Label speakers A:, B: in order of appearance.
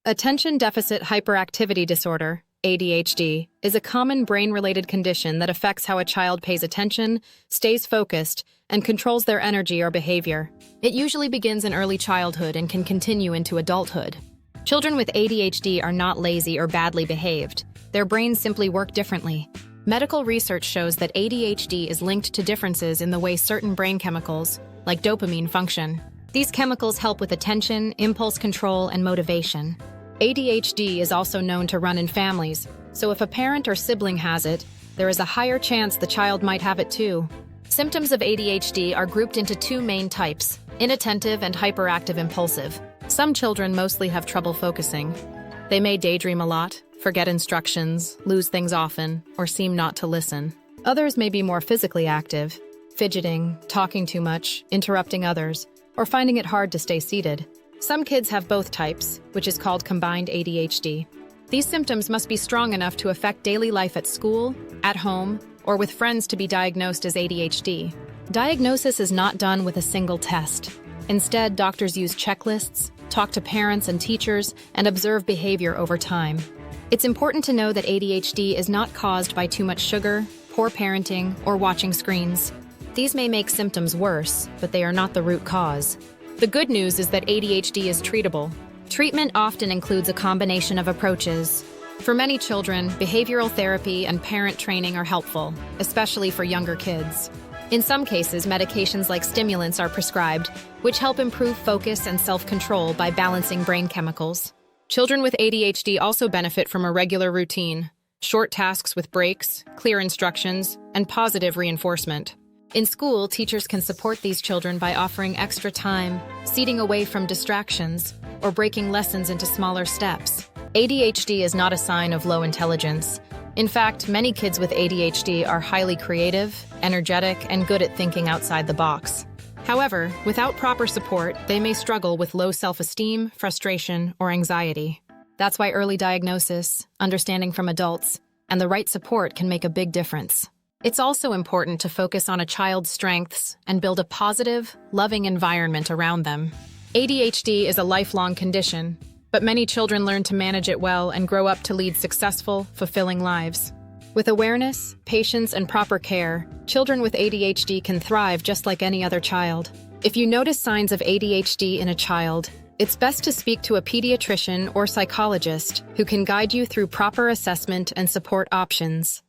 A: Attention Deficit Hyperactivity Disorder, ADHD, is a common brain-related condition that affects how a child pays attention, stays focused, and controls their energy or behavior. It usually begins in early childhood and can continue into adulthood. Children with ADHD are not lazy or badly behaved. Their brains simply work differently. Medical research shows that ADHD is linked to differences in the way certain brain chemicals, like dopamine, function. These chemicals help with attention, impulse control, and motivation. ADHD is also known to run in families, so if a parent or sibling has it, there is a higher chance the child might have it too. Symptoms of ADHD are grouped into two main types: inattentive and hyperactive impulsive. Some children mostly have trouble focusing. They may daydream a lot, forget instructions, lose things often, or seem not to listen. Others may be more physically active, fidgeting, talking too much, interrupting others, or finding it hard to stay seated. Some kids have both types, which is called combined ADHD. These symptoms must be strong enough to affect daily life at school, at home, or with friends to be diagnosed as ADHD. Diagnosis is not done with a single test. Instead, doctors use checklists, talk to parents and teachers, and observe behavior over time. It's important to know that ADHD is not caused by too much sugar, poor parenting, or watching screens. These may make symptoms worse, but they are not the root cause. The good news is that ADHD is treatable. Treatment often includes a combination of approaches. For many children, behavioral therapy and parent training are helpful, especially for younger kids. In some cases, medications like stimulants are prescribed, which help improve focus and self-control by balancing brain chemicals. Children with ADHD also benefit from a regular routine, short tasks with breaks, clear instructions, and positive reinforcement. In school, teachers can support these children by offering extra time, seating away from distractions, or breaking lessons into smaller steps. ADHD is not a sign of low intelligence. In fact, many kids with ADHD are highly creative, energetic, and good at thinking outside the box. However, without proper support, they may struggle with low self-esteem, frustration, or anxiety. That's why early diagnosis, understanding from adults, and the right support can make a big difference. It's also important to focus on a child's strengths and build a positive, loving environment around them. ADHD is a lifelong condition, but many children learn to manage it well and grow up to lead successful, fulfilling lives. With awareness, patience, and proper care, children with ADHD can thrive just like any other child. If you notice signs of ADHD in a child, it's best to speak to a pediatrician or psychologist who can guide you through proper assessment and support options.